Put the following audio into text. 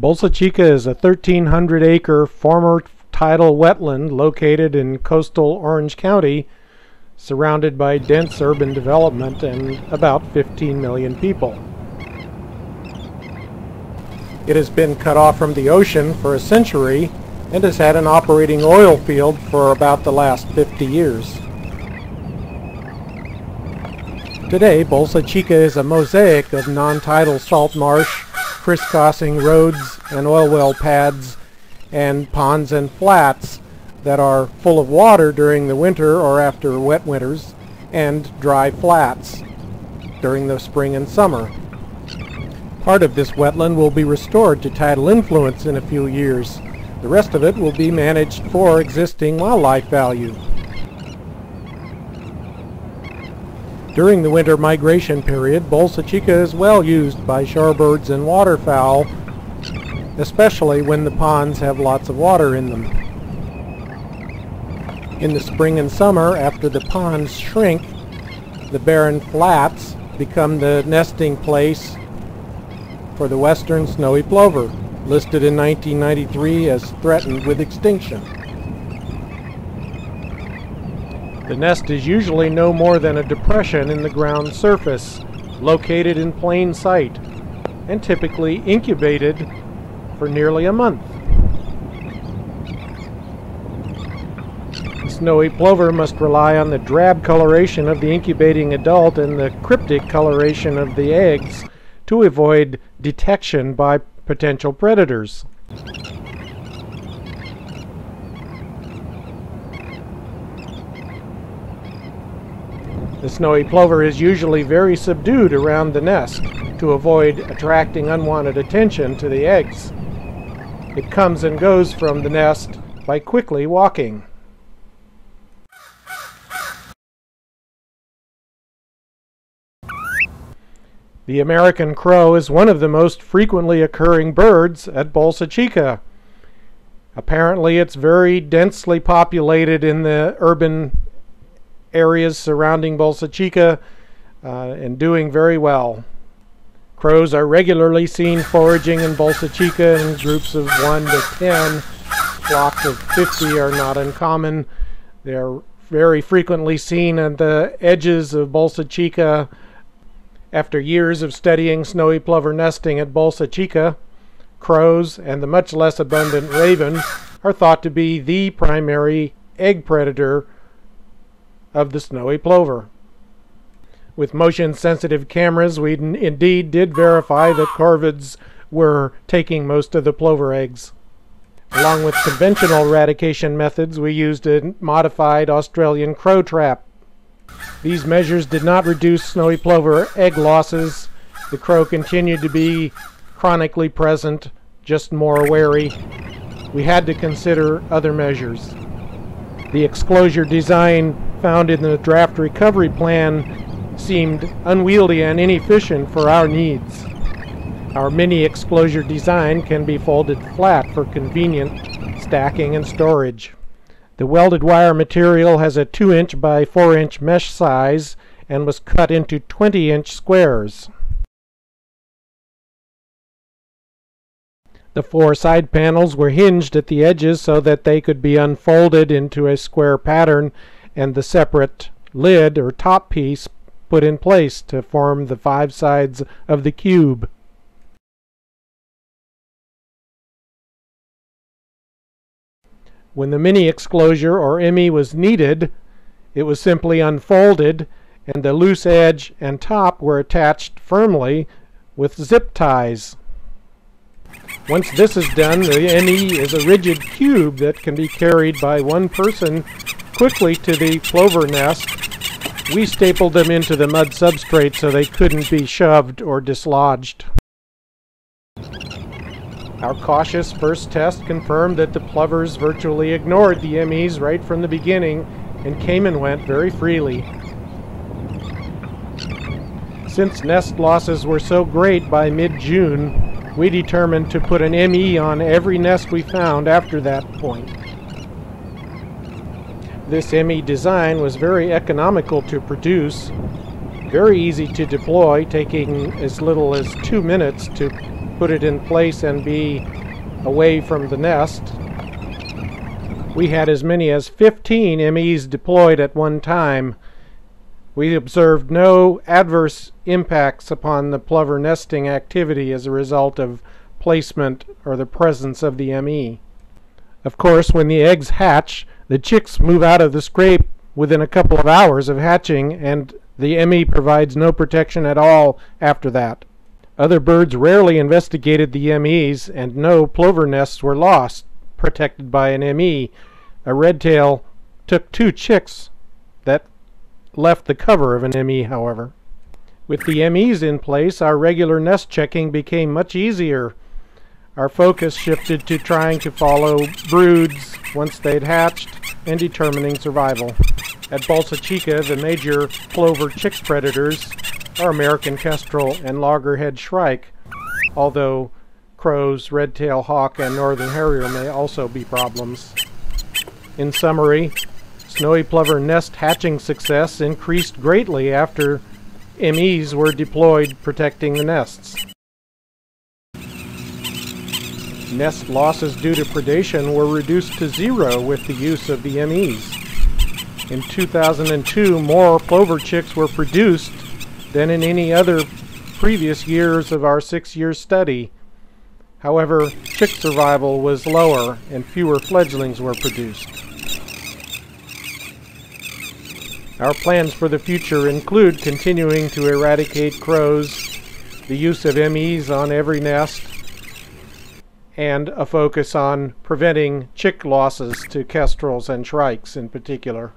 Bolsa Chica is a 1,300-acre former tidal wetland located in coastal Orange County, surrounded by dense urban development and about 15 million people. It has been cut off from the ocean for a century and has had an operating oil field for about the last 50 years. Today, Bolsa Chica is a mosaic of non-tidal salt marsh, crisscrossing roads and oil well pads, and ponds and flats that are full of water during the winter or after wet winters, and dry flats during the spring and summer. Part of this wetland will be restored to tidal influence in a few years. The rest of it will be managed for existing wildlife value. During the winter migration period, Bolsa Chica is well used by shorebirds and waterfowl, especially when the ponds have lots of water in them. In the spring and summer, after the ponds shrink, the barren flats become the nesting place for the Western Snowy Plover, listed in 1993 as threatened with extinction. The nest is usually no more than a depression in the ground surface, located in plain sight, and typically incubated for nearly a month. The snowy plover must rely on the drab coloration of the incubating adult and the cryptic coloration of the eggs to avoid detection by potential predators. The snowy plover is usually very subdued around the nest to avoid attracting unwanted attention to the eggs. It comes and goes from the nest by quickly walking. The American crow is one of the most frequently occurring birds at Bolsa Chica. Apparently it's very densely populated in the urban areas surrounding Bolsa Chica and doing very well. Crows are regularly seen foraging in Bolsa Chica in groups of 1 to 10. Flocks of 50 are not uncommon. They are very frequently seen at the edges of Bolsa Chica. After years of studying snowy plover nesting at Bolsa Chica, crows and the much less abundant raven are thought to be the primary egg predator of the snowy plover. With motion-sensitive cameras, we indeed did verify that corvids were taking most of the plover eggs. Along with conventional eradication methods, we used a modified Australian crow trap. These measures did not reduce snowy plover egg losses. The crow continued to be chronically present, just more wary. We had to consider other measures. The exclosure design found in the draft recovery plan seemed unwieldy and inefficient for our needs. Our mini-exclosure design can be folded flat for convenient stacking and storage. The welded wire material has a 2-inch by 4-inch mesh size and was cut into 20-inch squares. The 4 side panels were hinged at the edges so that they could be unfolded into a square pattern, and the separate lid or top piece put in place to form the 5 sides of the cube. When the mini-exclosure or Emmy was needed, it was simply unfolded, and the loose edge and top were attached firmly with zip ties. Once this is done, the Emmy is a rigid cube that can be carried by one person quickly to the plover nest. We stapled them into the mud substrate so they couldn't be shoved or dislodged. Our cautious first test confirmed that the plovers virtually ignored the Emmys right from the beginning and came and went very freely. Since nest losses were so great by mid-June, we determined to put an ME on every nest we found after that point. This ME design was very economical to produce, very easy to deploy, taking as little as 2 minutes to put it in place and be away from the nest. We had as many as 15 MEs deployed at one time. We observed no adverse impacts upon the plover nesting activity as a result of placement or the presence of the ME. Of course, when the eggs hatch, the chicks move out of the scrape within a couple of hours of hatching, and the ME provides no protection at all after that. Other birds rarely investigated the MEs, and no plover nests were lost protected by an ME. A redtail took 2 chicks that left the cover of an ME, however. With the MEs in place, our regular nest checking became much easier. Our focus shifted to trying to follow broods once they'd hatched and determining survival. At Bolsa Chica, the major plover chick predators are American kestrel and loggerhead shrike, although crows, red-tailed hawk, and northern harrier may also be problems. In summary, snowy plover nest hatching success increased greatly after MEs were deployed protecting the nests. Nest losses due to predation were reduced to 0 with the use of the MEs. In 2002, more plover chicks were produced than in any other previous years of our 6-year study. However, chick survival was lower and fewer fledglings were produced. Our plans for the future include continuing to eradicate crows, the use of MEs on every nest, and a focus on preventing chick losses to kestrels and shrikes in particular.